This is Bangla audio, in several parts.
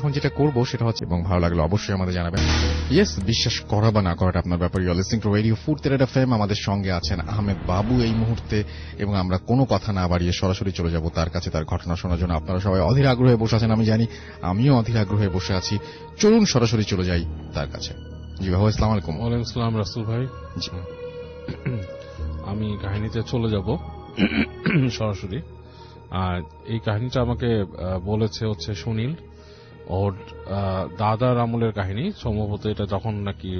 এখন যেটা করবো সেটা হচ্ছে, এবং ভালো লাগলো অবশ্যই আমাদের জানাবেন। ইয়েস, বিশ্বাস করা বা না করাটা আপনার ব্যাপার। You are listening to radio ফুরতেরাট এফএম। আমাদের সঙ্গে আছেন আহমেদ বাবু এই মুহূর্তে, এবং আমরা কোনো কথা না বাড়িয়ে সরাসরি চলে যাব তার কাছে, তার ঘটনা শোনার জন্য। আপনারা সবাই অধীর আগ্রহে বসে আছেন, আমি জানি, আমিও অধীর আগ্রহে বসে আছি। চলুন সরাসরি চলে যাই তার কাছে। জি বাবু, আসসালামু আলাইকুম। ওয়ালাইকুম আসসালাম রাসূল ভাই। জি, আমি কাহিনীতে চলে যাব সরাসরি। আর এই কাহিনীটা আমাকে বলেছে হচ্ছে সুনীল, ওর দাদার আমলের কাহিনী। সম্ভবত এটা যখন নাকি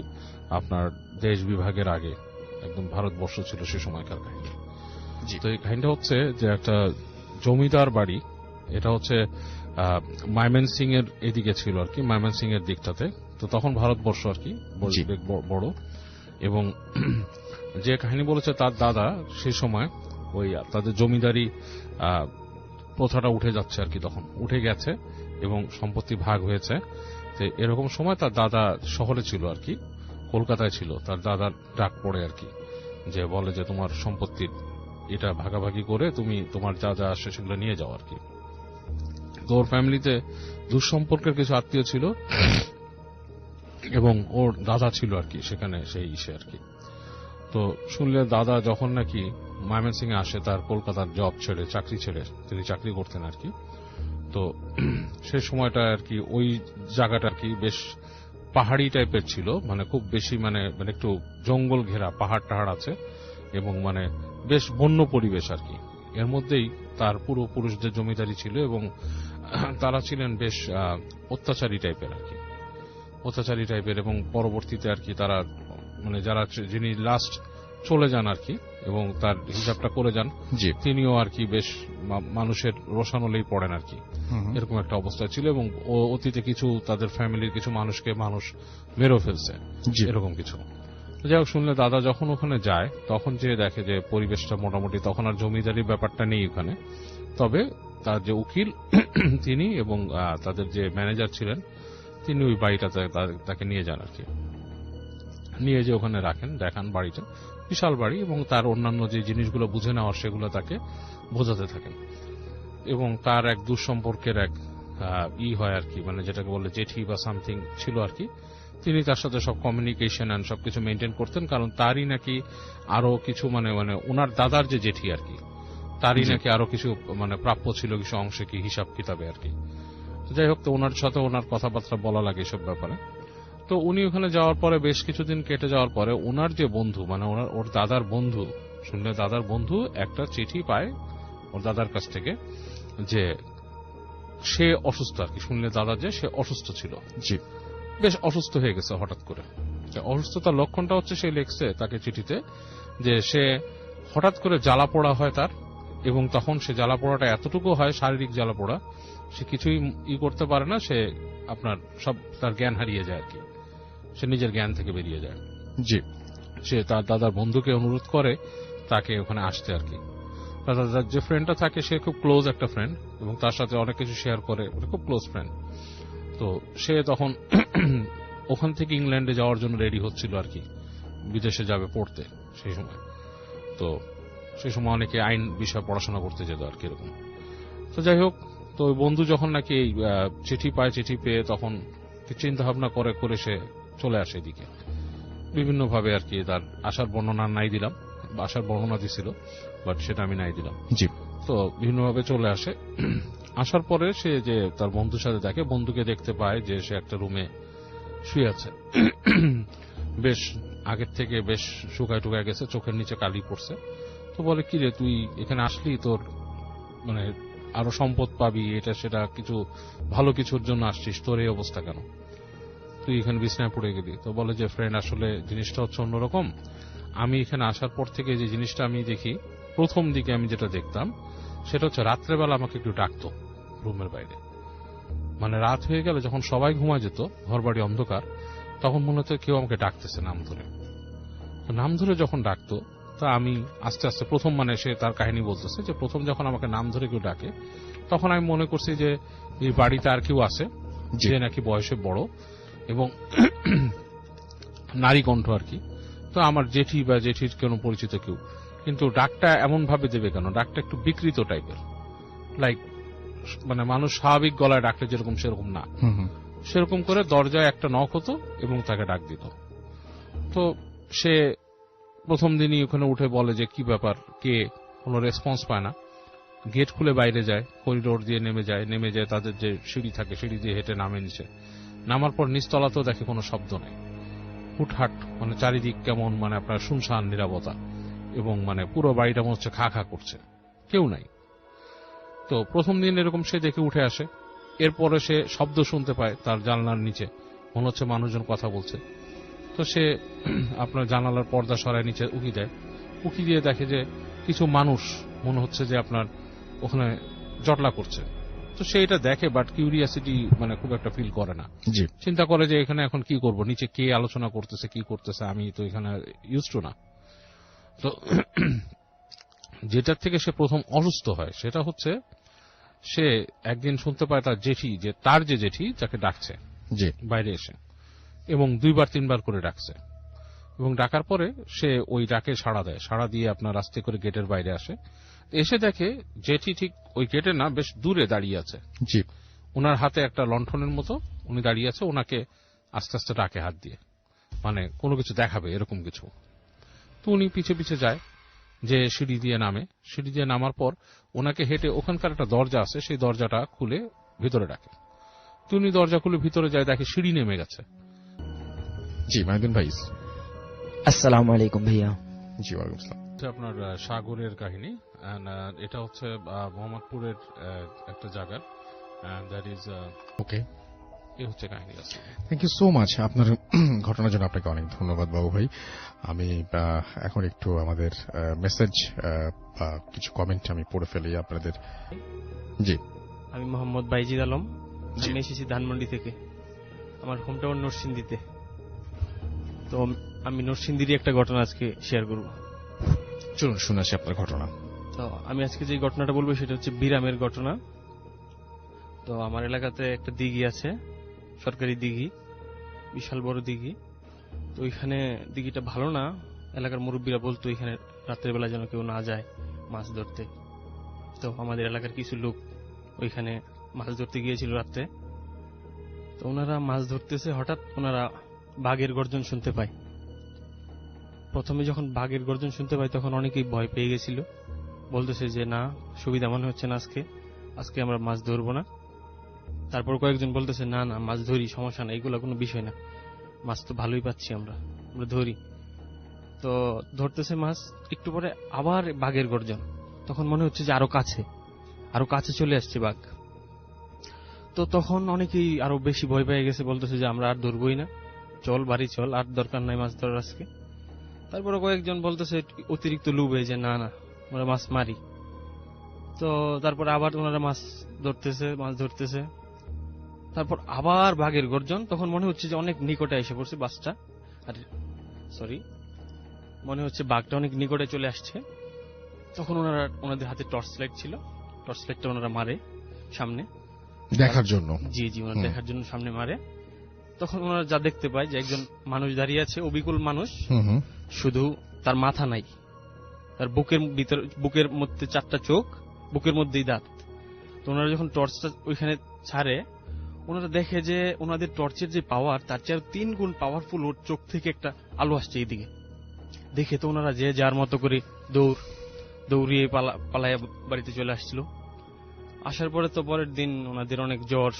আপনার দেশ বিভাগের আগে একদম ভারতবর্ষ ছিল সে সময়কার কাহিনী। জি। তো এই কাহিনীটা হচ্ছে যে একটা জমিদার বাড়ি, এটা হচ্ছে ময়মনসিং এর এদিকে ছিল আর কি, ময়মনসিং এর দিকটাতে। তো তখন ভারতবর্ষ আর কি জি। বড়। এবং যে কাহিনী বলেছে তার দাদা সেই সময় ওই তাদের জমিদারি প্রথাটা উঠে যাচ্ছে আর কি, তখন উঠে গেছে এবং সম্পত্তি ভাগ হয়েছে। তো এরকম সময় তার দাদা শহরে ছিল আর কি, কলকাতায় ছিল। তার দাদার ডাক পড়ে আর কি, যে বলে যে তোমার সম্পত্তির এটা ভাগাভাগি করে তুমি তোমার যা যা আসে সেগুলো নিয়ে যাও আর কি। তো ওর ফ্যামিলিতে দুঃসম্পর্কের কিছু আত্মীয় ছিল এবং ওর দাদা ছিল আর কি সেখানে, সেই ইসে আর কি। তো শুনলে দাদা যখন নাকি ময়মনসিং এ আসে, তার কলকাতার জব ছেড়ে, চাকরি ছেড়ে, তিনি চাকরি করতেন আর কি। তো সেই সময়টা আর কি ওই জায়গাটা আর কি বেশ পাহাড়ি টাইপের ছিল, মানে খুব বেশি মানে একটু জঙ্গল ঘেরা, পাহাড় টাহাড় আছে এবং মানে বেশ বন্য পরিবেশ আর কি। এর মধ্যেই তার পুরুষদের জমিদারি ছিল এবং তারা ছিলেন বেশ অত্যাচারী টাইপের আর কি, অত্যাচারী টাইপের। এবং পরবর্তীতে আর কি তারা মানে যারা যিনি লাস্ট চলে যান আর কি এবং তার হিসাবটা করে যান, তিনিও আর কি বেশ মানুষের রোষানলেই পড়েন আর কি, এরকম একটা অবস্থা ছিল। এবং অতীতে কিছু তাদের ফ্যামিলির কিছু মানুষকে মানুষ মেরেও ফেলছে, এরকম কিছু। যাই হোক, শুনলে দাদা যখন ওখানে যায় তখন যে দেখে যে পরিবেশটা মোটামুটি, তখন আর জমিদারির ব্যাপারটা নেই ওখানে। তবে তার যে উকিল তিনি এবং তাদের যে ম্যানেজার ছিলেন তিনি ওই বাড়িটাতে তাকে নিয়ে যান আর কি, নিয়ে যে ওখানে রাখেন, দেখান বাড়িটা, বিশাল বাড়ি, এবং তার অন্যান্য যে জিনিসগুলো বুঝে নেওয়ার সেগুলো তাকে বোঝাতে থাকেন। এবং তার এক দুঃসম্পর্কের এক হয় আর কি, মানে যেটাকে বলে জেঠি বা সামথিং ছিল আর কি। তিনি তার সাথে সব কমিউনিকেশন এন্ড সবকিছু মেনটেন করতেন, কারণ তারই নাকি আরো কিছু মানে ওনার দাদার যে জেঠি আর কি, তারই নাকি আরো কিছু মানে প্রাপ্য ছিল কিছু অংশে কি হিসাব কিতাবে আর কি। যাই হোক, তো ওনার সাথে ওনার কথাবার্তা বলা লাগে এসব ব্যাপারে। তো উনি ওখানে যাওয়ার পরে বেশ কিছুদিন কেটে যাওয়ার পরে ওনার যে বন্ধু, মানে ওর দাদার বন্ধু, শুনলে দাদার বন্ধু একটা চিঠি পায় ওর দাদার কাছ থেকে যে সে অসুস্থ আর কি। শুনলে দাদা যে সে অসুস্থ ছিল, বেশ অসুস্থ হয়ে গেছে হঠাৎ করে। অসুস্থতার লক্ষণটা হচ্ছে, সে লিখছে তাকে চিঠিতে যে সে হঠাৎ করে জ্বালা পোড়া হয় তার, এবং তখন সে জ্বালা পোড়াটা এতটুকু হয়, শারীরিক জ্বালা পোড়া, সে কিছুই করতে পারে না, সে আপনার সব তার জ্ঞান হারিয়ে যায় আর কি, সে নিজের জ্ঞান থেকে বেরিয়ে যায়। সে তার দাদার বন্ধুকে অনুরোধ করে তাকে ওখানে আসতে আর কি। তার দাদার যে ফ্রেন্ডটা থাকে সে খুব ক্লোজ একটা ফ্রেন্ড, এবং তার সাথে অনেক কিছু শেয়ার করে, খুব ক্লোজ ফ্রেন্ড। তো সে তখন ওখান থেকে ইংল্যান্ডে যাওয়ার জন্য রেডি হচ্ছিল আর কি, বিদেশে যাবে পড়তে সেই সময়। তো সেই সময় অনেকে আইন বিষয়ে পড়াশোনা করতে যেত আর কি, এরকম। তো যাই হোক, তো ওই বন্ধু যখন নাকি এই চিঠি পায়, চিঠি পেয়ে তখন চিন্তা ভাবনা করে করে সে চলে আসে এদিকে বিভিন্ন ভাবে আর কি। তার আসার বর্ণনা নাই দিলাম, আসার বর্ণনা দিছিল, বাট সেটা আমি নাই দিলাম। তো বিভিন্নভাবে চলে আসে। আসার পরে সে যে তার বন্ধুর সাথে দেখে, বন্ধুকে দেখতে পায় যে সে একটা রুমে শুয়ে আছে, বেশ আগের থেকে বেশ শুকায় টুকায় গেছে, চোখের নিচে কালি পড়ছে। তো বলে, কি রে তুই এখানে আসলি, তোর মানে আরো সম্পদ পাবি, এটা সেটা কিছু ভালো কিছুর জন্য আসছিস, তোর এই অবস্থা কেন, তুই এখানে বিছনায় পড়ে গেলি? তো বলে যে ফ্রেন্ড, আসলে জিনিসটা হচ্ছে অন্যরকম। আমি এখানে আসার পর থেকে যে জিনিসটা আমি দেখি, প্রথম দিকে আমি যেটা দেখতাম সেটা হচ্ছে রাত্রেবেলা আমাকে একটু ডাকতো রুমের বাইরে, মানে রাত হয়ে গেলে যখন সবাই ঘুমায় যেত, ঘর বাড়ি অন্ধকার, তখন মনে হতো কেউ আমাকে ডাকতেছে নাম ধরে। নাম ধরে যখন ডাকতো, তা আমি আস্তে আস্তে প্রথম, মানে সে তার কাহিনী বলতেছে যে প্রথম যখন আমাকে নাম ধরে কেউ ডাকে, তখন আমি মনে করছি যে এই বাড়িতে আর কেউ আছে যে নাকি বয়সে বড় এবং নারী কণ্ঠ আর কি। তো আমার জেঠি বা জেঠির কোনো পরিচিত কেউ, কিন্তু ডাকটা এমন ভাবে দেবে কেন, ডাকটা একটু বিকৃত টাইপের, লাইক মানে মানুষ স্বাভাবিক গলায় ডাকলে যেরকম সেরকম না, হুম হুম। সেরকম করে দরজায় একটা নক হতো এবং তাকে ডাক দিত। তো সে প্রথম দিনই ওখানে উঠে বলে যে কি ব্যাপার, কে, কোনো রেসপন্স পায় না। গেট খুলে বাইরে যায়, করিডোর দিয়ে নেমে যায় তাদের যে সিঁড়ি থাকে, সিঁড়ি দিয়ে হেঁটে নামে নিচে। নামার পর নিচতলাতেও দেখে কোনো শব্দ নেই, হুটহাট, মানে চারিদিক কেমন, মানে আপনার শুনশান নীরবতা, এবং মানে পুরো বাড়িটা মনে হচ্ছে খা খা করছে, কেউ নাই। তো প্রথম দিন এরকম সে দেখে উঠে আসে। এরপরে সে শব্দ শুনতে পায় তার জানলার নিচে, মনে হচ্ছে মানুষজন কথা বলছে। তো সে আপনার জানালার পর্দা সরায় নিচে উকি দেয়, উকি দিয়ে দেখে যে কিছু মানুষ মনে হচ্ছে যে আপনার ওখানে জটলা করছে। তো সে এটা দেখে, বাট কিউরিয়াসিটি মানে খুব একটা ফিল করে না। জি। চিন্তা করে যে এখানে এখন কি করব, নিচে কে আলোচনা করতেছে, কি করতেছে, আমি তো এখানে ইউজ টু না। তো যেটার থেকে সে প্রথম অসুস্থ হয় সেটা হচ্ছে, সে একদিন শুনতে পায় তার যে জেঠি যাকে ডাকছে জি। বাইরে এসে, এবং 2-3 বার করে ডাকছে, এবং ডাকার পরে সে ওই ডাকে সাড়া দেয়, সাড়া দিয়ে আপনার আস্তে করে গেটের বাইরে আসে। এসে দেখে জেঠি ঠিক ওই গেটে না, বেশ দূরে দাঁড়িয়ে আছে। জি। ওনার হাতে একটা লণ্ঠনের মতো উনি দাঁড়িয়ে আছে, ওনাকে আস্তে আস্তে ডাকে হাত দিয়ে, মানে কোনো কিছু দেখাবে এরকম কিছু। তো উনি পিছে পিছে যায়, যে সিঁড়ি দিয়ে নামে, সিঁড়ি দিয়ে নামার পর ওনাকে হেঁটে ওখানকার একটা দরজা আছে, সেই দরজাটা খুলে ভিতরে ডাকে। তো উনি দরজা খুলে ভিতরে যায়, দেখে সিঁড়ি নেমে গেছে। জি মাহিউদ্দিন ভাই। আসসালামু আলাইকুম ভাইয়া। জি ওয়ালাইকুম আসসালাম। এটা আপনার সাগরের কাহিনী, এটা হচ্ছে মোহাম্মদপুরের একটা জায়গা, দ্যাট ইজ ওকে, এই হচ্ছে কাহিনী আছে। থ্যাংক ইউ সো মাচ আপনার ঘটনার জন্য। আপনাকে অনেক ধন্যবাদ বাবু ভাই। আমি এখন একটু আমাদের মেসেজ বা কিছু কমেন্ট আমি পড়ে ফেলি আপনাদের। জি। আমি মোহাম্মদ বাইজিদ আলম, জি। আমি এসেছি ধানমন্ডি থেকে, আমার হোমটাউন নরসিংদীতে। তো আমি নরসিংদীরই একটা ঘটনা আজকে শেয়ার করব। চলুন শুনে আসি আপনার ঘটনা। তো আমি আজকে যে ঘটনাটা বলবো সেটা হচ্ছে বিরামের ঘটনা। তো আমার এলাকাতে একটা দিঘি আছে, সরকারি দিঘি, বিশাল বড় দিঘি। তো ওইখানে দিঘিটা ভালো না, এলাকার মুরব্বীরা বলতো এখানে রাত্রের বেলা যেন কেউ না যায় মাছ ধরতে। তো আমাদের এলাকার কিছু লোক ওইখানে মাছ ধরতে গিয়েছিল রাত্রে। তো ওনারা মাছ ধরতেছে, হঠাৎ ওনারা বাঘের গর্জন শুনতে পায়। প্রথমে যখন বাঘের গর্জন শুনতে পায় তখন অনেকেই ভয় পেয়ে গেছিল, বলতেছে যে না, সুবিধা মনে হচ্ছে না, আজকে আমরা মাছ ধরবো না। তারপর কয়েকজন বলতেছে না না, মাছ ধরি, সমস্যা না, এগুলো কোনো বিষয় না, মাছ তো ভালোই পাচ্ছি আমরা ধরি। তো ধরতেছে মাছ, একটু পরে আবার বাঘের গর্জন, তখন মনে হচ্ছে যে আরো কাছে চলে আসছে বাঘ। তো তখন অনেকেই আরো বেশি ভয় পেয়ে গেছে, বলতেছে যে আমরা আর ধরবই না, চল বাড়ি চল, আর দরকার নাই মাছ ধরার আজকে। তারপরে কয়েকজন বলতেছে অতিরিক্ত লুবে যে না না, আমরা মাছ মারি। তো তারপরে আবার ওনারা মাছ ধরতেছে। তারপর আবার বাঘের গর্জন, তখন মনে হচ্ছে যে অনেক নিকটে এসে পড়ছে বাঘটা, আর মনে হচ্ছে বাঘটা অনেক নিকটে চলে আসছে। তখন ওনাদের হাতে টর্চ লাইট ছিল, টর্চ লাইটটা ওনারা মারে সামনে দেখার জন্য। জি ওনারা দেখার জন্য সামনে মারে। তখন ওনারা যা দেখতে পায় যে একজন মানুষ দাঁড়িয়ে আছে, অবিকল মানুষ, শুধু তার মাথা নাই, তার বুকের মধ্যে 4টা চোখ, বুকের মধ্যেই দাঁত। তো ওনারা যখন টর্চটা ওইখানে ছাড়ে, ওনারা দেখে যে ওনাদের টর্চের যে পাওয়ার, তার চেয়ে 3 গুণ পাওয়ারফুল ওর চোখ থেকে একটা আলো আসছে এইদিকে। দেখে তো ওনারা যে যার মতো করে দৌড়িয়ে পালায় বাড়িতে চলে আসছিল। আসার পরে তো পরের দিন ওনাদের অনেক জ্বর,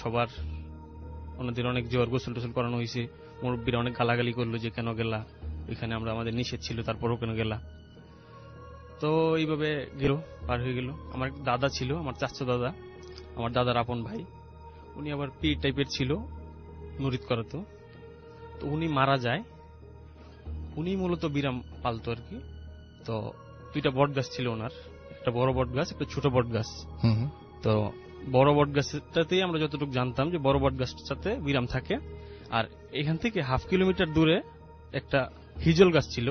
গোসল টোসল করানো হয়েছে। মুরব্বীরা অনেক গালাগালি করলো যে কেন গেলা, ওইখানে আমাদের নিষেধ ছিল, তারপরও কেন গেলা। তো এইভাবে পার হয়ে গেল। আমার একটা দাদা ছিল, আমার চাচা দাদা, আমার দাদার আপন ভাই। উনি আবার পীর টাইপের ছিল, মুরিদ করাতো। তো উনি মারা যায়। উনি মূলত বিরাম পালতো আর কি। তো 2টা বট গাছ ছিল ওনার, একটা বড় বট গাছ, একটা ছোট বট গাছ। তো বড় বট গাছটাতেই আমরা যতটুকু জানতাম যে বড় বট গাছটাতে বিরাম থাকে, আর এখান থেকে 1/2 কিলোমিটার দূরে একটা হিজল গাছ ছিল।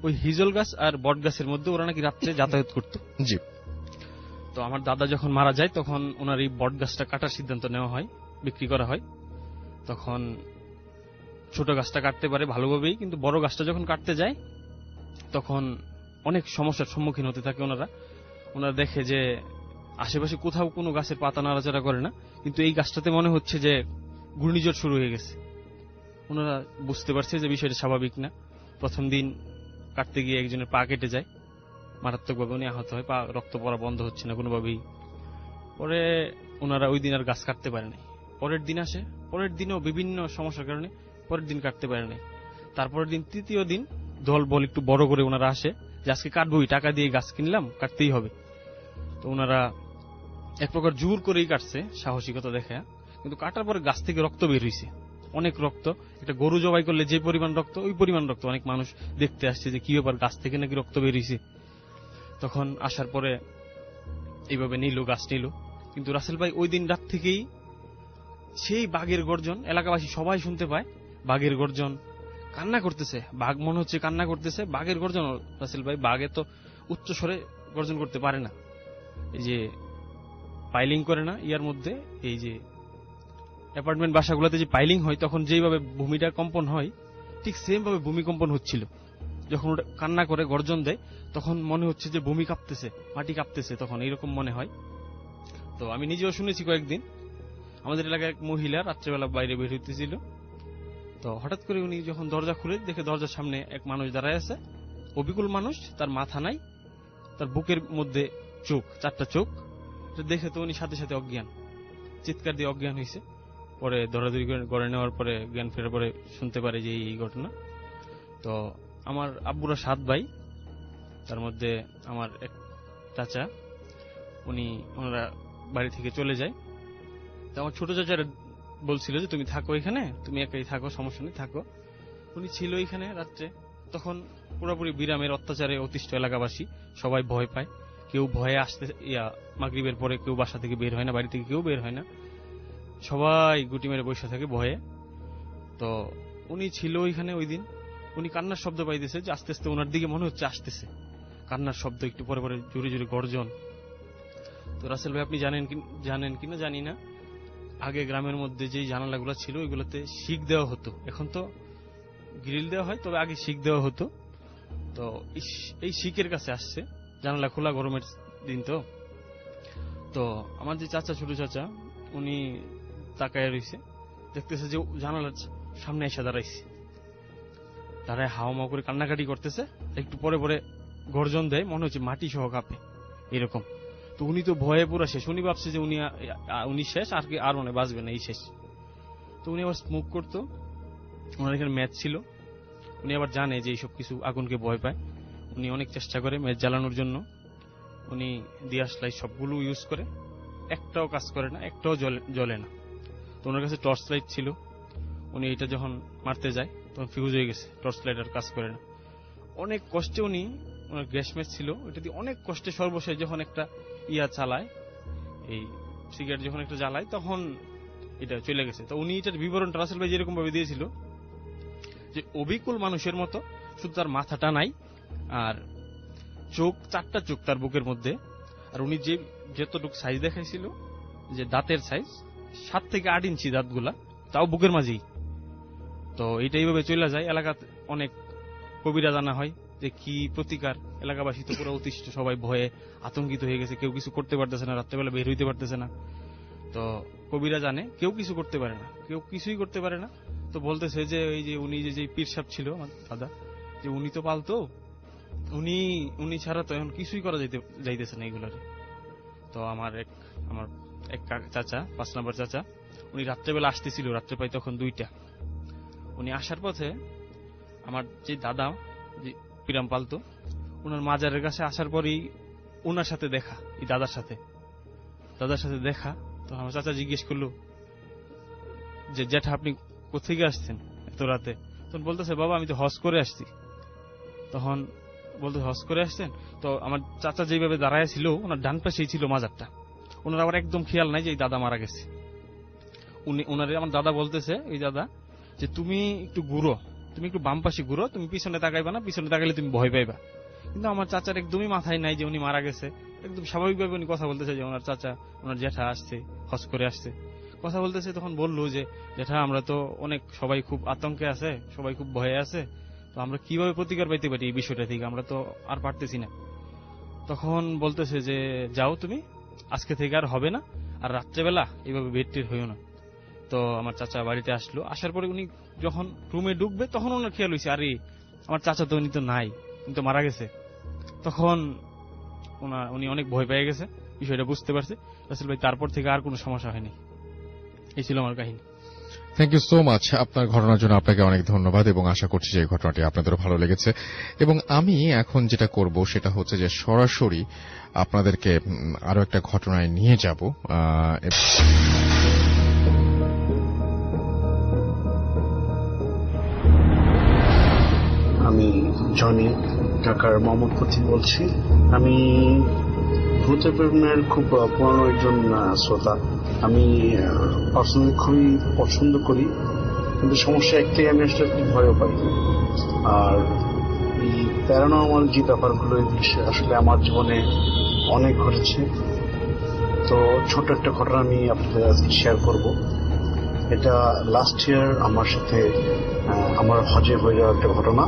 ওই হিজল গাছ আর বট গাছের মধ্যে ওরা নাকি রাত্রে যাতায়াত করতো। জি। তো আমার দাদা যখন মারা যায় তখন ওনার এই বট গাছটা কাটার সিদ্ধান্ত নেওয়া হয়, বিক্রি করা হয়। তখন ছোট গাছটা কাটতে পারে ভালোভাবেই, কিন্তু বড় গাছটা যখন কাটতে যায় তখন অনেক সমস্যার সম্মুখীন হতে থাকে ওনারা। দেখে যে আশেপাশে কোথাও কোনো গাছের পাতা নাড়াচাড়া করে না, কিন্তু এই গাছটাতে মনে হচ্ছে যে ঘূর্ণিঝড় শুরু হয়ে গেছে। ওনারা বুঝতে পারছে যে বিষয়টা স্বাভাবিক না। প্রথম দিন কাটতে গিয়ে একজনের পা কেটে যায়, মারাত্মকভাবে উনি আহত হয়, পা রক্ত পড়া বন্ধ হচ্ছে না কোনোভাবেই। পরে ওনারা ওই দিন আর গাছ কাটতে পারে নাই। পরের দিন আসে, পরের দিনও বিভিন্ন সমস্যার কারণে পরের দিন কাটতে পারে নাই। তারপরের দিন, তৃতীয় দিন দল বল একটু বড় করে ওনারা আসে যে আজকে কাটবই, টাকা দিয়ে গাছ কিনলাম, কাটতেই হবে। তো ওনারা এক প্রকার জোর করেই কাটছে, সাহসিকতা দেখে, কিন্তু কাটার পরে গাছ থেকে রক্ত বের হয়েছে, অনেক রক্ত। একটা গরু জবাই করলে যে পরিমাণ রক্ত, ওই পরিমাণ রক্ত। অনেক মানুষ দেখতে আসছে যে কি ব্যাপার, গাছ থেকে নাকি রক্ত বের হয়েছে। তখন আসার পরে এইভাবে নিল, গাছ নিল। কিন্তু রাসেল ভাই ওই দিন রাত থেকেই সেই বাঘের গর্জন, এলাকাবাসী সবাই শুনতে পায় বাঘের গর্জন, কান্না করতেছে। বাঘ মনে হচ্ছে কান্না করতেছে, বাঘের গর্জন। রাসেল ভাই বাঘে তো উচ্চ স্বরে গর্জন করতে পারে না, এই যে পাইলিং করে না ইয়ার মধ্যে, এই যে অ্যাপার্টমেন্ট বাসাগুলোতে যে পাইলিং হয় তখন যেইভাবে ভূমিটা কম্পন হয়, ঠিক সেম ভাবে ভূমিকম্পন হচ্ছিল। যখন ওটা কান্না করে গর্জন দেয় তখন মনে হচ্ছে যে ভূমি কাঁপতেছে, মাটি কাঁপতেছে, তখন এইরকম মনে হয়। তো আমি নিজেও শুনেছি কয়েকদিন। আমাদের এলাকায় এক মহিলা রাত্রেবেলা বাইরে বের হইতেছিল, তো হঠাৎ করে উনি যখন দরজা খুলে দেখে দরজার সামনে এক মানুষ দাঁড়ায় আছে, অবিকল মানুষ, তার মাথা নাই, তার বুকের মধ্যে চোখ, 4টা চোখ। দেখে তো উনি সাথে সাথে অজ্ঞান, চিৎকার দিয়ে অজ্ঞান হয়েছে। পরে দৌড়াদৌড়ি করে ঘরে নেওয়ার পরে জ্ঞান ফেরার পরে শুনতে পারে যে এই ঘটনা। তো আমার আব্বুরা 7 ভাই, তার মধ্যে আমার এক চাচা, ওনারা বাড়ি থেকে চলে যায়। তো আমার ছোট চাচারা বলছিল যে তুমি থাকো এখানে, তুমি একাই থাকো, সমস্যা নেই, থাকো। উনি ছিল এখানে রাত্রে। তখন পুরোপুরি বিরামের অত্যাচারে অতিষ্ঠ এলাকাবাসী, সবাই ভয় পায়। কেউ ভয়ে আসতে, মাগরিবের পরে কেউ বাসা থেকে বের হয় না, বাড়ি থেকে কেউ বের হয় না, সবাই গুটি মেরে বসে থাকে ভয়ে। তো উনি ছিল ওইখানে ওই দিন। উনি কান্নার শব্দ পাইতেছে যে আস্তে আস্তে ওনার দিকে মনে হচ্ছে আসতেছে, কান্নার শব্দ, একটু পরে পরে জোরে জোরে গর্জন। তো রাসেল ভাই আপনি জানেন কিনা জানি না, আগে গ্রামের মধ্যে যে জানালাগুলো ছিল ওইগুলোতে শিক দেওয়া হতো, এখন তো গ্রিল দেওয়া হয়, তবে আগে শিক দেওয়া হতো। তো এই শিকের কাছে আসছে, জানালা খোলা, গরমের দিন। তো আমার যে চাচা, ছোট চাচা, উনি তাকায় রয়েছে, দেখতেছে যে জানালার সামনে এসে দাঁড়াইছে, দাঁড়ায় হাওয়া করে কান্নাকাটি করতেছে। একটু পরে পরে গর্জন দেয়, মনে হচ্ছে মাটি সহ কাঁপে এরকম। তো উনি তো ভয়ে পুরো শেষ, উনি ভাবছে যে উনি শেষ, আর কি আর মনে বাঁচবে না, এই শেষ। তো উনি আবার স্মোক করতো, ওনার এখানে ম্যাচ ছিল। উনি আবার জানে যে এইসব কিছু আগুনকে ভয় পায়। উনি অনেক চেষ্টা করে ম্যাচ জ্বালানোর জন্য, উনি দিয়াশ লাইট সবগুলো ইউজ করে, একটাও কাজ করে না, একটাও জ্বলে না। তো ওনার কাছে টর্চ লাইট ছিল, উনি এটা যখন মারতে যায় তখন ফিউজ হয়ে গেছে, টর্চ লাইট আর কাজ করে না। অনেক কষ্টে ওনার গ্যাস ম্যাচ ছিল, এটা দিয়ে অনেক কষ্টে সর্বশেষ যখন একটা চালায়, এই সিগারেট যখন একটা জ্বালায়, তখন এটা চলে গেছে। তো উনি এটার বিবরণটা রাসেল ভাই যেরকম ভাবে দিয়েছিল যে অবিকল মানুষের মতো, শুধু তার মাথাটা নাই আর চোখ, 4টা চোখ তার বুকের মধ্যে। আর উনি যতটুকু সাইজ দেখাইছিল, যে দাঁতের সাইজ 7 থেকে 8 ইঞ্চি দাঁতগুলা, তাও বুকের মাঝেই। তো এইটা এইভাবে চলে যায়। এলাকাতে অনেক কবিরা জানা হয় যে কি প্রতিকার। এলাকাবাসী তো পুরো অতিষ্ঠ, সবাই ভয়ে আতঙ্কিত হয়ে গেছে, কেউ কিছু করতে পারতেছে না, রাত্রেবেলা বের হইতে পারতেছে না। তো কবিরা জানে কেউ কিছু করতে পারে না, কেউ কিছুই করতে পারে না। তো বলতেছে যে এই যে উনি যে পীর সাহেব ছিল আমার দাদা, যে উনি তো পালতো, উনি ছাড়া তো এখন কিছুই করা যাইতেছে না এগুলারে। তো আমার এক চাচা, 5 নম্বর চাচা, উনি রাত্রেবেলা আসতেছিল, রাত্রে প্রায় তখন 2টা। উনি আসার পথে আমার যে দাদা, যে পিরাম পালতো, ওনার মাজারের কাছে আসার পরেই ওনার সাথে দেখা, এই দাদার সাথে দেখা। তো আমার চাচা জিজ্ঞেস করলো যে জ্যাঠা আপনি কোথেকে আসছেন এত রাতে? তখন বলতেছে বাবা আমি তো হজ করে আসছি। তখন বলতে হজ করে আসছেন? তো আমার চাচা যেভাবে দাঁড়ায় ছিল, ওনার ডান পাশেই ছিল মাজারটা। ওনার আবার একদম খেয়াল নাই যে এই দাদা মারা গেছে। ওনারে আমার দাদা বলতেছে, এই দাদা, যে তুমি একটু ঘুরো, তুমি একটু বাম পাশে ঘুরো, তুমি পিছনে তাকাইবা না, পিছনে তাকাইলে তুমি ভয় পাইবা। কিন্তু আমার চাচার একদমই মাথায় নাই যে উনি মারা গেছে। একদম স্বাভাবিকভাবে উনি কথা বলতেছে যে ওনার চাচা, ওনার জ্যাঠা আসছে, হজ করে আসছে, কথা বলতেছে। তখন বললো যে জ্যাঠা আমরা তো অনেক, সবাই খুব আতঙ্কে আছে, সবাই খুব ভয়ে আছে, তো আমরা কিভাবে প্রতিকার পাইতে পারি এই বিষয়টা থেকে, আমরা তো আর পারতেছি না। তখন বলতেছে যে যাও তুমি আজকে থেকে আর হবে না, আর রাত্রেবেলা এইভাবে বেড টের হইও না। তো আমার চাচা বাড়িতে আসলো, আসার পরে উনি যখন রুমে ঢুকবে তখন ওনার খেয়াল হয়েছে আরে আমার চাচা তো উনি তো নাই, উনি তো মারা গেছে। তখন উনি অনেক ভয় পেয়ে গেছে, বিষয়টা বুঝতে পারছে। রাসেল ভাই তারপর থেকে আর কোনো সমস্যা হয়নি। এই ছিল আমার কাহিনী। Thank you so much. আপনার ঘটনার জন্য আপনাকে অনেক ধন্যবাদ এবং আশা করছি যে এই ঘটনাটি আপনাদেরও ভালো লেগেছে। এবং আমি এখন যেটা করব সেটা হচ্ছে যে সরাসরি আপনাদেরকে আরো একটা ঘটনায় নিয়ে যাব। আমি জনি ঢাকার মোহাম্মদপুর বলছি। আমি ভূতের প্রেমের খুব পুরনো একজন শ্রোতা। আমি পার্সোনালি খুবই পছন্দ করি, কিন্তু সমস্যা একটাই, আমি আসলে খুব ভয়ও পাই। আর এই প্যারানর্মাল যে ব্যাপারগুলো আসলে আমার জীবনে অনেক ঘটেছে। তো ছোট একটা ঘটনা আমি আপনাদের আজকে শেয়ার করব। এটা লাস্ট ইয়ার আমার সাথে আমার হজে হয়ে যাওয়া একটা ঘটনা।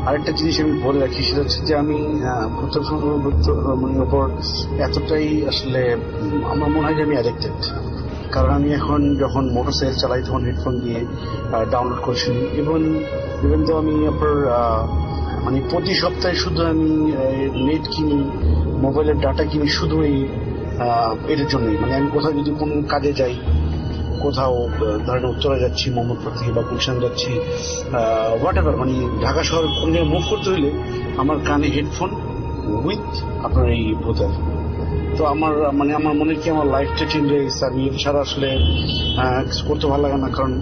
আরেকটা জিনিস আমি বলে রাখি, সেটা হচ্ছে যে আমি ভূতের উপর এতটাই আসলে আমার মনে হয় যে আমি অ্যাডিক্টেড। কারণ আমি এখন যখন মোটরসাইকেল চালাই তখন হেডফোন দিয়ে ডাউনলোড করে শুনি। ইভেন তো আমি আপনার মানে প্রতি সপ্তাহে শুধু আমি নেট কিনি, মোবাইলের ডাটা কিনি শুধু এটার জন্যই। মানে আমি কোথাও যদি কোনো কাজে যাই, কোথাও ধরেন উত্তরা যাচ্ছি, মোহাম্মদপুর থেকে বা গুলশান যাচ্ছি, হোয়াট এভার, মানে ঢাকা শহর কোনো জায়গায় মুভ করতে হলে আমার কানে হেডফোন উইথ আপনার এই ভূতের। তো আমার মনে কি আমার লাইফটা চেঞ্জ হয়ে গেছে। আমি এটা ছাড়া আসলে কিছু করতে ভালো লাগে না, কারণ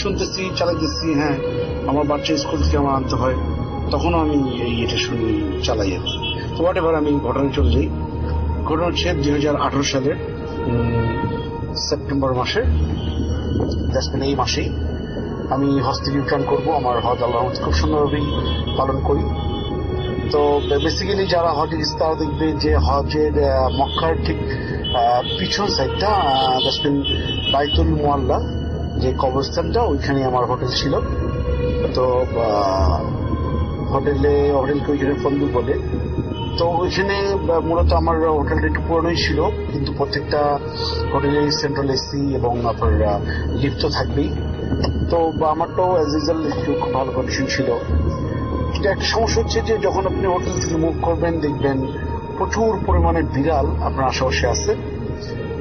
শুনতেছি, চালাইতেছি। হ্যাঁ, আমার বাচ্চা স্কুল থেকে আমার আনতে হয়, তখনও আমি এটা শুনি, চালাই আর কি। তো হোয়াট এভার, আমি ঘটনায় চলে যাই। ঘটনা হচ্ছে 2018 সালের সেপ্টেম্বর মাসে, এই মাসেই আমি হজ থেকে রিটার্ন করবো। আমার হজ আল্লাহ খুব সুন্দরভাবেই পালন করি। তো বেসিক্যালি যারা হজে গেছে তারা দেখবে যে হজের মক্কার ঠিক পিছন সাইডটা বাইতুল মুআল্লা যে কবরস্থানটা, ওইখানে আমার হোটেল ছিল। তো হোটেলকে ওইখানে ফন্দুক বলে। তো ওইখানে মূলত আমার হোটেলটা একটু পুরনোই ছিল, কিন্তু প্রত্যেকটা হোটেলে সেন্ট্রাল এসি এবং আপনার লিফট তো থাকবেই। তো আমারটাও অ্যাজ ইউজুয়াল খুব ভালো কন্ডিশন ছিল। কিন্তু একটা সমস্যা হচ্ছে যে যখন আপনি হোটেল থেকে মুভ করবেন, দেখবেন প্রচুর পরিমাণে বিড়াল আপনার আশেপাশে আছে।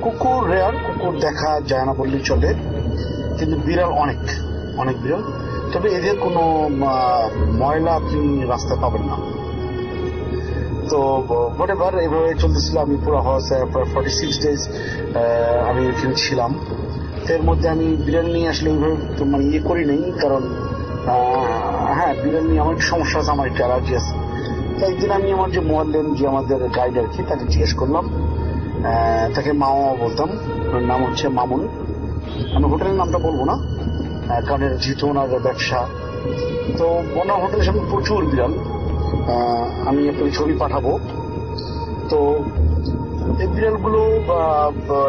কুকুর রেয়ার, কুকুর দেখা যায় না বললেই চলে, কিন্তু বিড়াল অনেক বিড়াল। তবে এদের কোনো ময়লা আপনি রাস্তায় পাবেন না। তো হোয়াটএভার এইভাবে চলতেছিল। আমি পুরো প্রায় 46 ডেজ আমি এখানে ছিলাম। এর মধ্যে আমি বিড়াল নিয়ে আসলে এইভাবে মানে করি নাই, কারণ হ্যাঁ, বিড়াল নিয়ে আমার সমস্যা আছে, আমার একটু অ্যালার্জি আছে। তো একদিন আমি আমার যে মোয়াল্লেম, যে আমাদের গাইড আর কি, তাকে জিজ্ঞেস করলাম। তাকে মামা বলতাম, ওর নাম হচ্ছে মামুন। আমি হোটেলের নামটা বলবো না, কারণ যেহেতু ওনার ব্যবসা। তো ওনার হোটেলের সামনে প্রচুর বিড়াল, আমি আপনাকে ছবি পাঠাবো। তো এই বিড়ালগুলো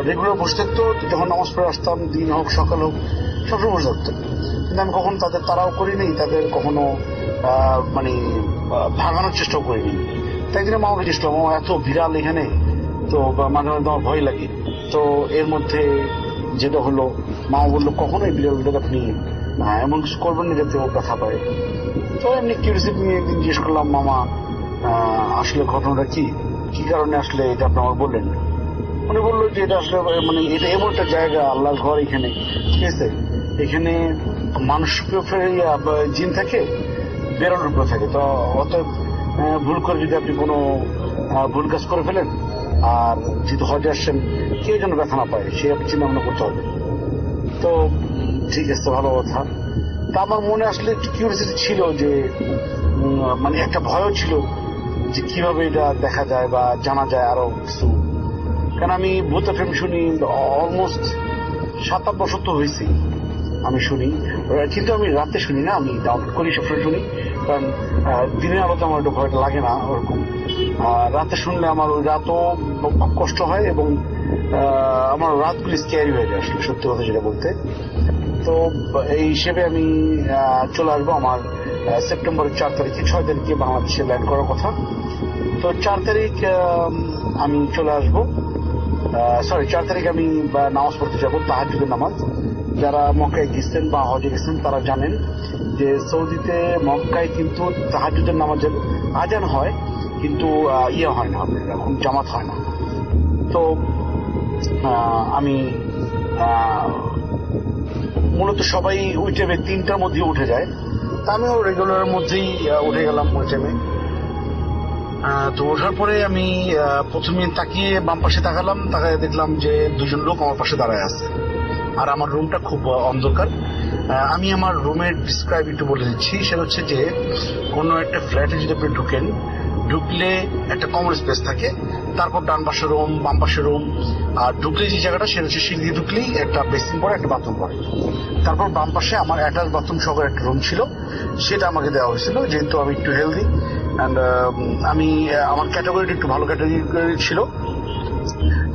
রেগুলার বসে থাকতো, যখন নামাজ পড়ে আসতাম, দিন হোক সকাল হোক সবসময় বসে থাকতো। কিন্তু আমি কখনো তাদের তাড়াও করিনি, তাদের কখনো মানে ভাগানোর চেষ্টাও করিনি। তাই জন্য মামাকে জিজ্ঞেস করলাম, এত বিড়াল এখানে, তো মাঝে মাঝে আমার ভয় লাগে। তো এর মধ্যে যেটা হলো, মামা বললো কখনোই বিড়ালগুলোকে আপনি এমন কিছু করবেন না যাতে ও ব্যথা পায়। তো এমনি কিউরিয়াসিটি নিয়ে একদিন জিজ্ঞেস করলাম, মামা আসলে ঘটনাটা কি কারণে আসলে এটা আপনি আমার বললেন? উনি বললো যে এটা আসলে মানে এটা এমন একটা জায়গা, আল্লাহর ঘর এখানে, ঠিক আছে, এখানে মানুষ জিন থাকে, বেরোনোর উপরে থাকে। তো অতএব ভুল করে যদি আপনি কোনো ভুল কাজ করে ফেলেন, আর যেহেতু হজে আসছেন, কেউ যেন ব্যথা না পায় সে আপনি চিন্তা ভাবনা করতে হবে। তো ঠিক আছে, ভালো কথা। তা আমার মনে আসলে একটু কিউরিয়াসিটি ছিল, যে মানে একটা ভয়ও ছিল যে কিভাবে এটা দেখা যায় বা জানা যায় আরো কিছু। কারণ আমি ভূত এফএম শুনি অলমোস্ট 7-8 বছর তো হয়েছে আমি শুনি, কিন্তু আমি রাতে শুনি না, আমি ডাউনলোড করি সবসময় শুনি। কারণ দিনের আলোতে আমার একটু ভয়টা লাগে না ওরকম। রাতে শুনলে আমার ওই রাতও খুব কষ্ট হয়, এবং আমার রাতগুলি স্ক্যারি হয়ে যায় আসলে, সত্যি কথা যেটা বলতে। তো এই হিসেবে আমি চলে আসবো আমার সেপ্টেম্বরের 4 তারিখে, 6 তারিখে বাংলাদেশে ল্যান্ড করার কথা। তো 4 তারিখ আমি চলে আসবো। সরি 4 তারিখ আমি নামাজ পড়তে যাবো, তাহাজ্জুদের নামাজ। যারা মক্কায় গেছেন বা হজে গেছেন তারা জানেন যে সৌদিতে মক্কায় কিন্তু তাহাজ্জুদের নামাজের আজান হয়, কিন্তু ইয়ে হয় না, এরকম জামাত হয় না। তো আমি মূলত সবাই ওই টাইমে 3টার মধ্যে উঠে যায়, তা আমিও রেগুলারের মধ্যেই উঠে গেলাম ওই টাইমে। তো ওঠার পরে আমি প্রথমে তাকিয়ে বাম পাশে তাকালাম, তাকায় দেখলাম যে 2জন লোক আমার পাশে দাঁড়ায় আছে, আর আমার রুমটা খুব অন্ধকার। আমি আমার রুমের ডিসক্রাইব একটু বলে দিচ্ছি। সেটা হচ্ছে যে কোনো একটা ফ্ল্যাটে যদি আপনি ঢুকলে একটা কমন স্পেস থাকে, তারপর ডান পাশে রুম, বাম পাশে রুম, আর ঢুকলে যে জায়গাটা সেটা হচ্ছে সিঁড়ি দিয়ে ঢুকলেই একটা বেসিন পরে, একটা বাথরুম পরে। তারপর বাম পাশে আমার অ্যাটাচ বাথরুম সহ একটা রুম ছিল, সেটা আমাকে দেওয়া হয়েছিল যেহেতু আমি একটু হেলদি অ্যান্ড আমি আমার ক্যাটাগরিটা একটু ভালো ক্যাটাগরি ছিল,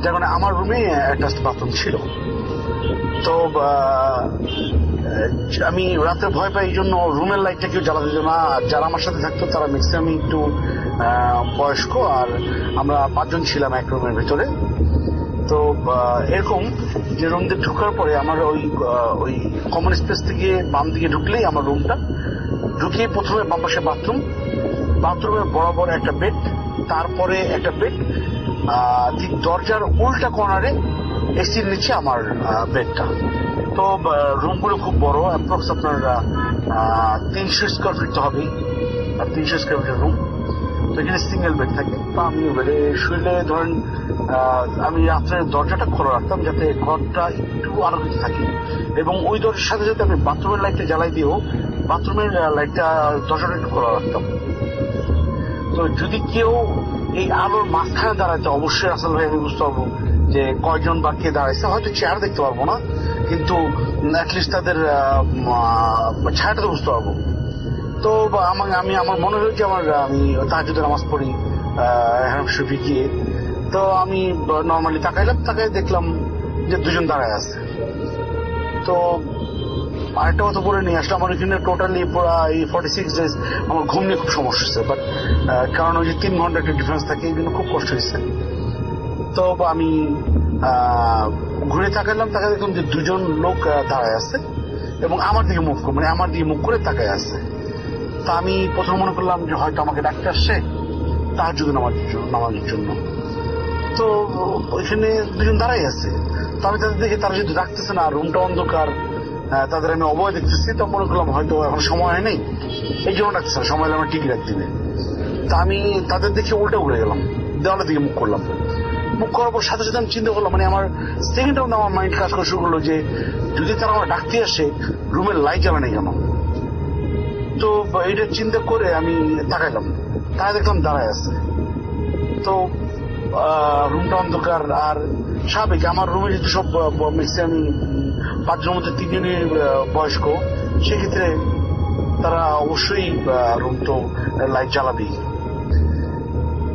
যার কারণে আমার রুমে অ্যাটাচ বাথরুম ছিল। তো আমি রাতে ভয় পাই, এই জন্য রুমের লাইটটা কেউ জ্বালা দিত না। আর যারা আমার সাথে থাকতো তারা ম্যাক্সিমাম একটু বয়স্ক, আর আমরা 5 জন ছিলাম এক রুমের ভিতরে। তো এরকম যে রুম দিয়ে ঢুকার পরে আমার ওই কমন স্পেস থেকে বাম দিকে ঢুকলেই আমার রুমটা, ঢুকিয়ে প্রথমে বাম পাশে বাথরুমের বরাবর একটা বেড, তারপরে একটা বেড, ঠিক দরজার উল্টা কর্নারে এসির নিচে আমার বেডটা। তো রুমগুলো খুব বড়, অ্যাপ্রক্স আপনার 300 স্কোয়ার ফিট তো হবেই, 300 স্কোয়ার ফিটের রুম। তো এখানে সিঙ্গেল বেড থাকে। তো আমি বেডে শুইলে ধরেন আমি রাত্রে দরজাটা খোলা রাখতাম যাতে ঘরটা একটু আলোকিত থাকে, এবং ওই দরজার সাথে সাথে আমি বাথরুমের লাইটটা জ্বালাই দিয়েও বাথরুমের লাইটটা দরজাটা একটু খোলা রাখতাম। তো যদি কেউ এই আলোর মাঝখানে দাঁড়ায়, তো অবশ্যই আসল ভাই আমি বুঝতে পারবো যে কয়জন বা কে দাঁড়াইছে। হয়তো চেহারা দেখতে পারবো না, কিন্তু অ্যাটলিস্ট তাদের ছায়াটা তো বুঝতে পারবো। তো আমি আমার মনে হলো যে আমি তাহাজ্জুদের নামাজ পড়ি শফি গিয়ে। তো আমি নর্মালি তাকাইলাম, তাকাই দেখলাম যে 2জন দাঁড়ায় আছে। তো আরেকটা কথা বলে নিয়ে আসলে আমার এখানে টোটালি পুরো এই 46 ডেজ আমার ঘুম নিয়ে খুব সমস্যা হচ্ছে, বাট কারণ ওই যে 3 ঘন্টা একটা ডিফারেন্স থাকে, এই জন্য খুব কষ্ট হয়েছে। তো আমি ঘুরে তাকাইলাম, তাকাই দেখলাম যে 2জন লোক দাঁড়ায় আছে এবং আমার দিকে মুখ করে তাকায় আছে। তা আমি প্রথম মনে করলাম যে হয়তো আমাকে ডাকতে আসছে তাহাজ্জুদের নামাজের জন্য। তো ওইখানে 2জন দাঁড়াই আছে। তো আমি তাদের দেখে, তারা যদি ডাকতেছে না, রুমটা অন্ধকার, তাদের আমি অবয় দেখতেছি, তো মনে করলাম হয়তো এখন সময় হয় নাই, এই জন্য ডাকতেছে না, সময় হলে আমার টিকি রাখ দিবে। তা আমি তাদের দেখে উল্টে উড়ে গেলাম, দেওয়ালের দিকে মুখ করলাম। মুখ করার পর সাথে সাথে আমি চিন্তা করলাম, আমার সেকেন্ড রাউন্ড আমার মাইন্ড কাজ করা শুরু করলো যে যদি তারা আমার ডাকতে আসে রুমের লাইট জ্বালা নেই কেন। তো এটা চিন্তা করে আমি তাকাইলাম, তাই দেখলাম দাঁড়ায় আছে। তো রুমটা অন্ধকার, আর স্বাভাবিক আমার রুমে যেহেতু সব ম্যাক্সিমাম 5 জনের মধ্যে 3 জনই বয়স্ক, সেক্ষেত্রে তারা অবশ্যই রুম তো লাইট জ্বালাবেই।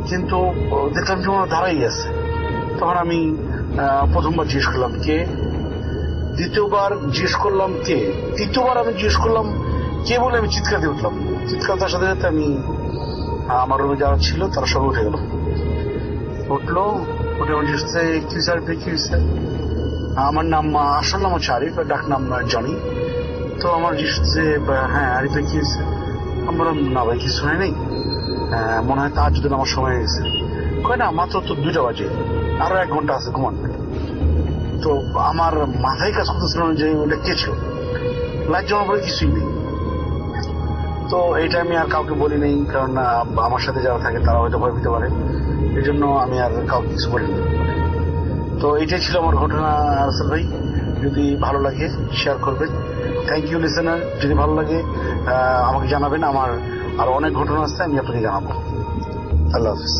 কিন্তু দেখলাম যে ওরা দাঁড়াই আছে। তখন আমি প্রথমবার জিজ্ঞেস করলাম কে, দ্বিতীয়বার জিজ্ঞেস করলাম কে, তৃতীয়বার আমি জিজ্ঞেস করলাম কে বলে আমি চিৎকার দিয়ে উঠলাম। চিৎকার তার সাথে সাথে আমি আমার রুমে যারা ছিল তারা সব উঠে গেল। উঠলো, উঠে আমার জিজ্ঞেস কি স্যার কি হয়েছে। আমার নাম আসল নাম হচ্ছে আরিফ, ডাক নাম জনি। তো আমার জিজ্ঞেস হ্যাঁ আরিফে কি হয়েছে। আমি বললাম না ভাই কিছু হয় নাই, মনে হয় তাহাজ্জুদের আমার সময় হয়ে গেছে। কয় না মাত্র তো 2টা বাজে, আরো 1 ঘন্টা আছে ঘুমান। তো আমার মাথায় কাজ করতেছিল যে ওটা কে ছিল, লাইট জমা পরে কিছুই নেই। তো এইটা আমি আর কাউকে বলি নেই, কারণ আমার সাথে যারা থাকে তারা হয়তো ভয় পেতে পারে, এই জন্য আমি আর কাউকে কিছু বলিনি। তো এটাই ছিল আমার ঘটনা রাসেল ভাই। যদি ভালো লাগে শেয়ার করবেন। Thank you listener. যদি ভালো লাগে আমাকে জানাবেন, আমার আর অনেক ঘটনা আছে, আমি আপনাকে জানাবো। আল্লাহ হাফিজ।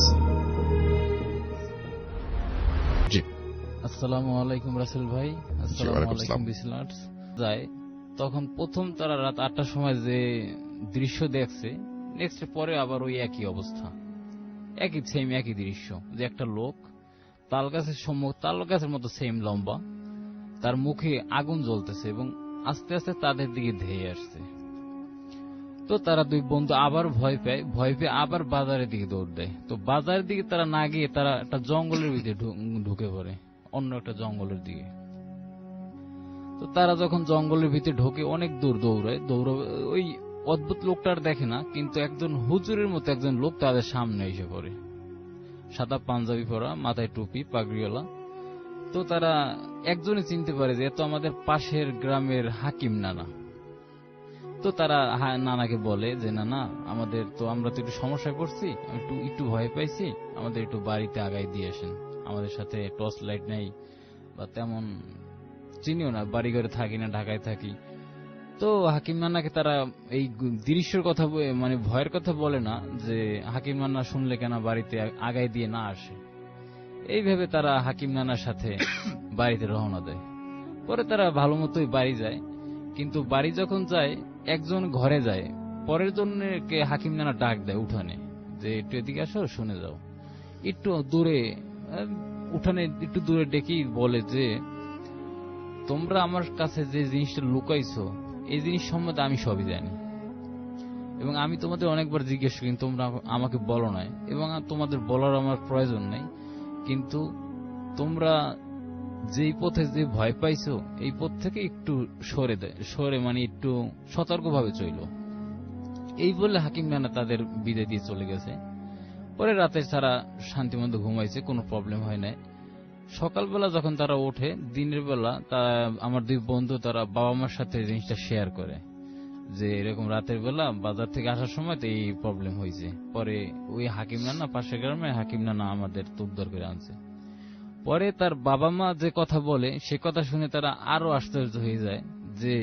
আসসালামু আলাইকুম রাসেল ভাই। আসসালামু আলাইকুম বিসলাটস। যায় তখন প্রথম তারা রাত 8টার সময় যে দৃশ্য দেখছে, নেক্সট পরে আবার ওই একই অবস্থা, একই দৃশ্য, যে একটা লোক তাল গাছের মতো সেম লম্বা, তার মুখে আগুন জ্বলতেছে এবং আস্তে আস্তে তাদের দিকে ধেয়ে আসছে। তো তারা 2 বন্ধু আবার ভয় পেয়ে আবার বাজারের দিকে দৌড় দেয়। তো বাজারের দিকে তারা না গিয়ে তারা একটা জঙ্গলের ভিতরে ঢুকে পড়ে। অন্য একটা জঙ্গলের দিকে। তো তারা যখন জঙ্গলের ভিতরে ঢোকে, অনেক দূর দৌড়ায়, ওই অদ্ভুত লোকটার দেখে না, কিন্তু একজন হুজুরের মতো একজন লোক তাদের সামনে এসে পড়ে, সাদা পাঞ্জাবি পরা, মাথায় টুপি, পাগড়িওয়ালা। তো তারা একজনই চিনতে পারে যে এত আমাদের পাশের গ্রামের হাকিম নানা। তো তারা নানাকে বলে যে নানা, আমরা তো একটু সমস্যায় পড়ছি, একটু ভয় পাইছি, আমাদের একটু বাড়িতে আগায় দিয়ে আসেন, আমাদের সাথে টর্চ লাইট নেই বা তেমন চিনিও না, বাড়ি ঘরে থাকি না, ঢাকায় থাকি। তো হাকিম নানাকে তারা এই দৃশ্যের কথা, মানে ভয়ের কথা বলে না, যে হাকিম নানা শুনলে কেন বাড়িতে আগায় দিয়ে না আসে। এইভাবে তারা হাকিম নানার সাথে বাড়িতে রওনা দেয়। পরে তারা ভালো মতোই বাড়ি যায়, কিন্তু বাড়ি যখন যায় একজন ঘরে যায়, পরের জনকে হাকিম নানা ডাক দেয় উঠানে, যে একটু এদিকে আসো, শুনে যাও। একটু দূরে উঠানে একটু দূরে ডেকেই বলে যে তোমরা আমার কাছে যে জিনিসটা লুকাইছো, এই জিনিস সম্বন্ধে আমি সবই জানি, এবং আমি তোমাদের অনেকবার জিজ্ঞেস করি, তোমরা আমাকে বলো নাই, এবং তোমাদের বলার আমার প্রয়োজন নেই, কিন্তু তোমরা যেই পথে যে ভয় পাইছো, এই পথ থেকে একটু সরে মানে একটু সতর্কভাবে চইল। এই বলে হাকিম নানা তাদের বিদায় দিয়ে চলে গেছে। পরে রাতে তারা শান্তিমতো ঘুমাইছে, কোনো প্রবলেম হয় নাই। সকালবেলা যখন তারা ওঠে, দিনের বেলা আমার দুই বন্ধু তারা বাবা মার সাথে জিনিসটা শেয়ার করে যে এরকম রাতের বেলা বাজার থেকে আসার সময় তো এই প্রবলেম হয়েছে। পরে ওই হাকিম নানা, পাশের গ্রামে হাকিম নানা আমাদের উদ্ধার করে আনছে। পরে তার বাবা মা যে কথা বলে, সে কথা শুনে তারা আরো আশ্চর্য হয়ে যায় যে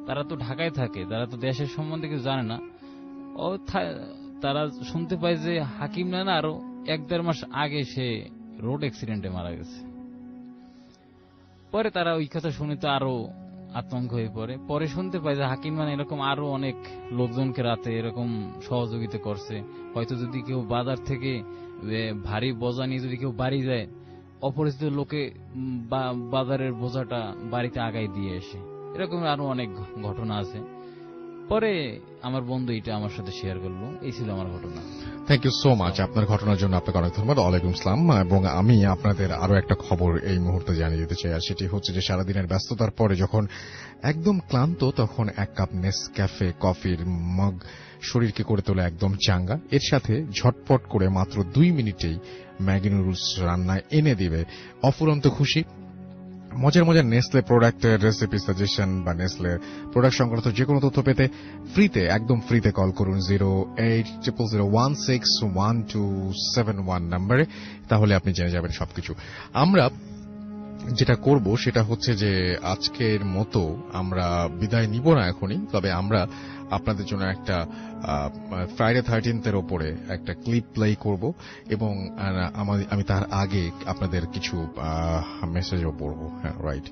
তারা তো ঢাকায় থাকে, তারা তো দেশের সম্বন্ধে কিছু জানে না। তারা শুনতে পায় যে হাকিম নানা আরো 1-1.5 মাস আগে সে রোড অ্যাক্সিডেন্টে মারা গেছে। পরে তারা ওই কথা শুনে তো আরো আতঙ্ক হয়ে পড়ে। পরে শুনতে পায় যে হাকিম নানা এরকম আরো অনেক লোকজনকে রাতে এরকম সহযোগিতা করছে। হয়তো যদি কেউ বাজার থেকে ভারী বোঝা নিয়ে যদি কেউ বাড়ি যায়, অপরিচিত লোকে বাজারের বোঝাটা বাড়িতে আগায় দিয়ে আসে। এরকম আরো অনেক ঘটনা আছে। পরে আমার বন্ধু এটা আমার সাথে শেয়ার করলো। এই ছিল আমার ঘটনা। থ্যাংক ইউ সো মাচ আপনার ঘটনার জন্য। আপনাকে অনেক ধন্যবাদ। ওয়ালাইকুম আসসালাম। এবং আমি আপনাদের আরো একটা খবর এই মুহূর্তে জানিয়ে দিতে চাই, আর সেটি হচ্ছে যে সারাদিনের ব্যস্ততার পরে যখন একদম ক্লান্ত, তখন এক কাপ নেসক্যাফে কফির মগ শরীরকে করে তোলে একদম চাঙ্গা। এর সাথে ঝটপট করে মাত্র 2 মিনিটেই ম্যাগি নুডলস রান্নায় এনে দিবে অফুরন্ত খুশি। মজার মজার নেসলে প্রোডাক্টের রেসিপি সাজেশন বা নেসলে প্রোডাক্ট সংক্রান্ত যে কোনো তথ্য পেতে একদম ফ্রিতে কল করুন 08000161271 নম্বরে। তাহলে আপনি জেনে যাবেন সবকিছু। আমরা যেটা করব সেটা হচ্ছে যে আজকের মতো আমরা বিদায় নিব না এখনই, তবে আমরা আপনাদের জন্য একটা ফ্রাইডে 13th ওপরে একটা ক্লিপ প্লে করব, এবং আমি তার আগে আপনাদের কিছু মেসেজও পড়ব। হ্যাঁ, রাইট,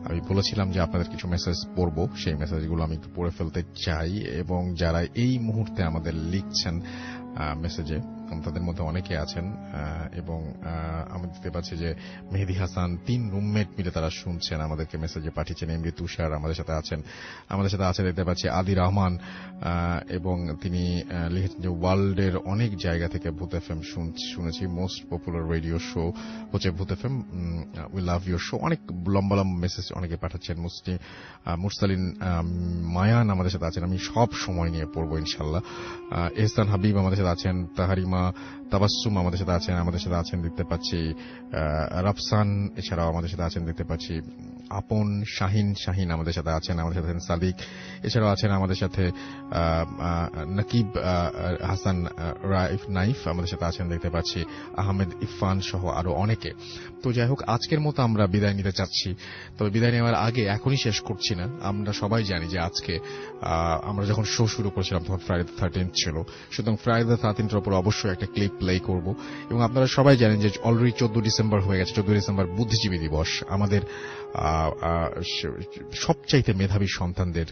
আমি বলেছিলাম যে আপনাদের কিছু মেসেজ পড়ব, সেই মেসেজগুলো আমি একটু পড়ে ফেলতে চাই। এবং যারা এই মুহূর্তে আমাদের লিখছেন মেসেজে, তাদের মধ্যে অনেকে আছেন, এবং আমি দেখতে পাচ্ছি যে মেহেদি হাসান 3 রুমমেট মিলে তারা শুনছেন, আমাদেরকে মেসেজে পাঠিয়েছেন। এমডি তুষার আমাদের সাথে আছেন দেখতে পাচ্ছি আদি রহমান, এবং তিনি লিখেছেন যে ওয়ার্ল্ডের অনেক জায়গা থেকে ভূত এফএম শুনেছি, মোস্ট পপুলার রেডিও শো হচ্ছে ভূত FM, we love your show. অনেক লম্বা লম্বা মেসেজ অনেকে পাঠাচ্ছেন। মুরসালিন মায়ান আমাদের সাথে আছেন, আমি সব সময় নিয়ে পড়বো ইনশাল্লাহ। এহসান হাবিব আমাদের সাথে আছেন, তাহারিমা তাবাসসুম আমাদের সাথে আছেন দেখতে পাচ্ছি, রাফসান এছাড়াও আমাদের সাথে আছেন দেখতে পাচ্ছি, আপন শাহিন আমাদের সাথে আছেন সাদিক, এছাড়াও আছেন আমাদের সাথে নকিব হাসান নাইফ আমাদের সাথে আছেন দেখতে পাচ্ছি, আহমেদ ইরফান সহ আরো অনেকে। তো যাই হোক, আজকের মতো আমরা বিদায় নিতে চাচ্ছি, তবে বিদায় নেওয়ার আগে এখনই শেষ করছি না। আমরা সবাই জানি যে আজকে আমরা যখন শো শুরু করেছিলাম তখন ফ্রাইডে 13th ছিল, সুতরাং ফ্রাইডে 13th উপর অবশ্যই একটা ক্লিপ প্লে করব। এবং আপনারা সবাই জানেন যে অলরেডি 14 ডিসেম্বর হয়ে গেছে। 14 ডিসেম্বর বুদ্ধিজীবী দিবস। আমাদের সবচাইতে মেধাবী সন্তানদের,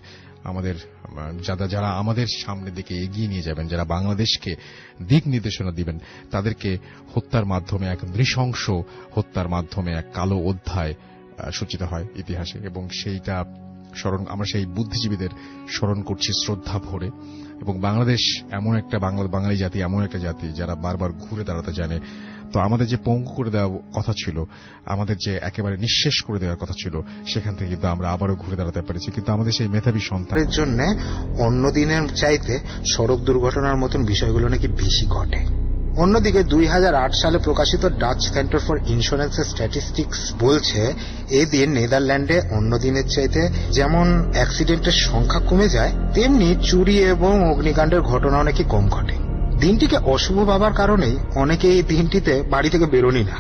আমাদের যারা আমাদের সামনের দিকে এগিয়ে নিয়ে যাবেন, যারা বাংলাদেশকে দিক নির্দেশনা দিবেন, তাদেরকে হত্যার মাধ্যমে, এক নৃশংস হত্যার মাধ্যমে এক কালো অধ্যায় সূচিত হয় ইতিহাসে। এবং সেইটা আমরা সেই বুদ্ধিজীবীদের স্মরণ করছি শ্রদ্ধা ভরে। এবং বাংলাদেশ এমন একটা বাঙালি জাতি, এমন একটা জাতি যারা বারবার ঘুরে দাঁড়াতে জানে। তো আমাদের যে পঙ্গু করে দেওয়ার কথা ছিল, আমাদের যে একেবারে নিঃশেষ করে দেওয়ার কথা ছিল, সেখান থেকে কিন্তু আমরা আবারও ঘুরে দাঁড়াতে পেরেছি। কিন্তু আমাদের সেই মেধাবী সন্তানের জন্য অন্য দিনের চাইতে সড়ক দুর্ঘটনার মতন বিষয়গুলো নাকি বেশি ঘটে। অন্যদিকে 2008 সালে প্রকাশিত Dutch centre for insurance statistics বলছে এই দিন নেদারল্যান্ডে অন্য দিনের চাইতে যেমন অ্যাক্সিডেন্টের সংখ্যা কমে যায়, তেমনি চুরি এবং অগ্নিকাণ্ডের ঘটনাও নাকি কম ঘটে। দিনটিকে অশুভ ভাবার কারণেই অনেকে এই দিনটিতে বাড়ি থেকে বেরোনি না,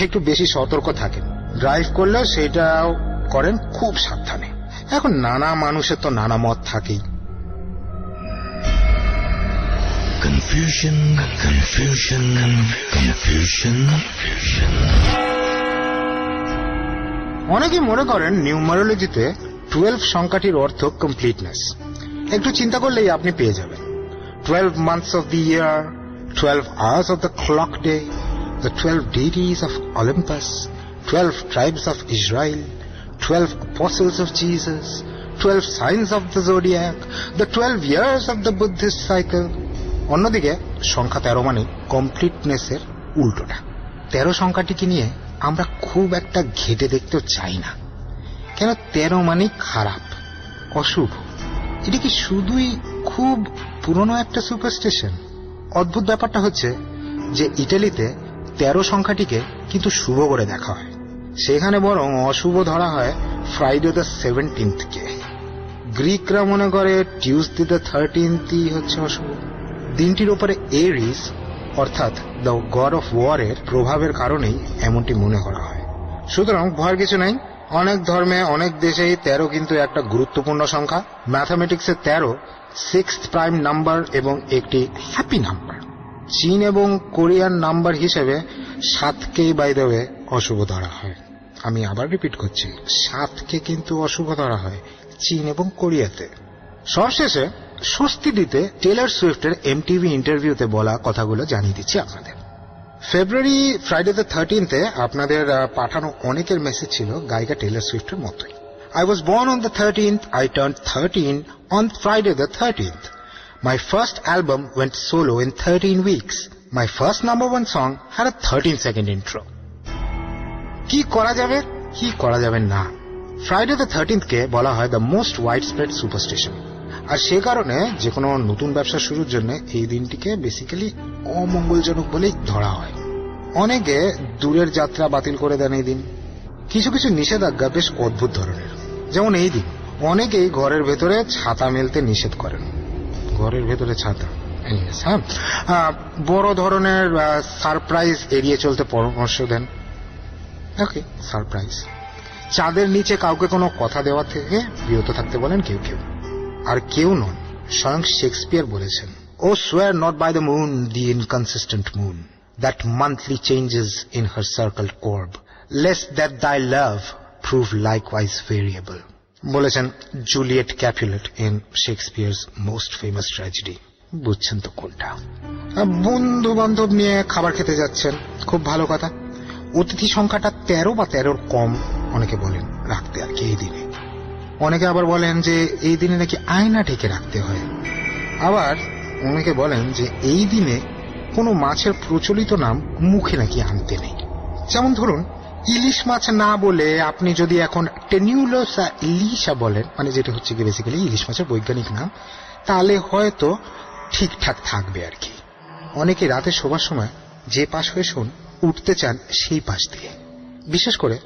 একটু বেশি সতর্ক থাকেন। ড্রাইভ করলেও সেটাও করেন খুব সাবধানে। এখন নানা মানুষের তো নানা মত থাকেই। অনেকে মনে করেন নিউমারোলজিতে 12 সংখ্যাটির অর্থ কমপ্লিটনেস। একটু চিন্তা করলেই আপনি পেয়ে যাবেন 12 months of the year, 12 hours of the clock day, the 12 deities of Olympus, 12 tribes of Israel, 12 apostles of Jesus, 12 signs of the zodiac, the 12 years of the Buddhist cycle. অন্যদিকে সংখ্যা 13 মানে কমপ্লিটনেসের উল্টোটা। 13 সংখ্যাটিকে নিয়ে আমরা খুব একটা ঘেটে দেখতেও চাই না, কেন 13 মানে খারাপ, অশুভ। এটা কি শুধুই খুব পুরনো একটা সুপারস্টিশন? অদ্ভুত ব্যাপারটা হচ্ছে যে ইটালিতে 13 সংখ্যাটিকে কিন্তু শুভ করে দেখা হয়, সেখানে বরং অশুভ ধরা হয় ফ্রাইডে দ্য 17th-কে। গ্রিকরা মনে করে টিউসডে দ্য 13th হচ্ছে অশুভ। দিনটির উপরে এরিস অর্থাৎ দ্য গড অফ ওয়ারের প্রভাবের কারণেই এমনটি মনে করা হয়। সুতরাং ভয়ের কিছু নাই। অনেক ধর্মে, অনেক দেশেই 13 কিন্তু একটা গুরুত্বপূর্ণ সংখ্যা। ম্যাথামেটিক্সে 13 6th প্রাইম নাম্বার এবং একটি হ্যাপি নাম্বার। চীন এবং কোরিয়ান নাম্বার হিসেবে 7কেই বাই দ্য ওয়ে অশুভ ধরা হয়। আমি আবার রিপিট করছি, 7কে কিন্তু অশুভ ধরা হয় চীন এবং কোরিয়াতে। সবশেষে স্বস্তি দিতে টেলর সুইফটের MTV ইন্টারভিউতে বলা কথাগুলো জানিয়ে দিচ্ছি আপনাদের। ফেব্রুয়ারি ফ্রাইডে দ্য 13th আপনাদের পাঠানো অনেকের মেসেজ ছিল গায়িকা টেলর সুইফটের মতোই। I was born on the 13th, I turned 13 on Friday the 13th. My first album went solo in 13 weeks. My first #1 song had a 13-second intro. কি করা যাবে, কি করা যাবে না। ফ্রাইডে দ্য 13th-কে বলা হয় the most widespread superstition. আর সে কারণে যে কোনো নতুন ব্যবসা শুরুর জন্য এই দিনটিকে বেসিক্যালি অমঙ্গলজনক বলেই ধরা হয়। অনেকে দূরের যাত্রা বাতিল করে দেন এই দিন। কিছু কিছু নিষেধাজ্ঞা বেশ অদ্ভুত ধরনের, যেমন এই দিন অনেকেই ঘরের ভেতরে ছাতা মেলতে নিষেধ করেন। ঘরের ভেতরে ছাতা, বড় ধরনের সারপ্রাইজ এড়িয়ে চলতে পরামর্শ দেন। ওকে, সারপ্রাইজ। চাঁদের নিচে কাউকে কোনো কথা দেওয়া থেকে বিরত থাকতে বলেন কেউ কেউ। আর কেউ নন, স্বয়ং শেক্সপিয়ার বলেছেন, O swear not by the moon, the inconsistent moon, that monthly changes in her circle orb, lest that thy love prove likewise variable, বলেছেন Juliet Capulet in Shakespeare's most famous tragedy. বুঝছেন তো কোনটা? বন্ধু বান্ধব নিয়ে খাবার খেতে যাচ্ছেন, খুব ভালো কথা। অতিথি সংখ্যাটা 13 বা 13-র কম অনেকে বলেন রাখতে আর কি এই দিনে। অনেকে আবার বলেন যে এই দিনে নাকি আয়না ঢেকে রাখতে হয়। আবার অনেকে বলেন যে এই দিনে কোনো মাছের প্রচলিত নাম মুখে নাকি আনতে নেই। যেমন ধরুন, ইলিশ মাছ না বলে আপনি যদি এখন টেনিউলোসা ইলিশা বলেন, মানে যেটা হচ্ছে কি বেসিক্যালি ইলিশ মাছের বৈজ্ঞানিক নাম, তাহলে হয়তো ঠিকঠাক থাকবে আর কি। অনেকে রাতে শোবার সময় যে পাশ হয়ে শোন উঠতে চান সেই পাশ দিয়ে। বিশেষ করে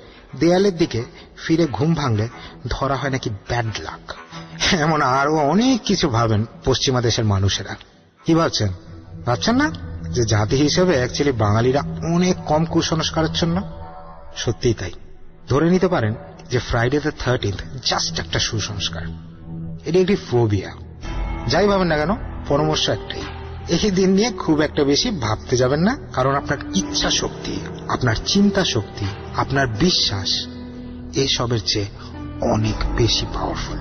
দেয়ালের দিকে ফিরে ঘুম ভাঙলে ধরা হয় নাকি ব্যাড লাক। এমন আরো অনেক কিছু ভাবেন পশ্চিমা দেশের মানুষেরা। কি ভাবছেন? ভাবছেন না যে জাতি হিসেবে অ্যাকচুয়ালি বাঙালিরা অনেক কম কুসংস্কারাচ্ছন্ন? সত্যিই তাই। ধরে নিতে পারেন যে ফ্রাইডে দ্য 13th জাস্ট একটা সুসংস্কার, এটি একটি ফোবিয়া। যাই ভাবেন না কেন, পরামর্শ একটাই, এই দিন নিয়ে খুব একটা বেশি ভাবতে যাবেন না, কারণ আপনার ইচ্ছা শক্তি, আপনার চিন্তা শক্তি, আপনার বিশ্বাস এসবের চেয়ে অনেক বেশি পাওয়ারফুল।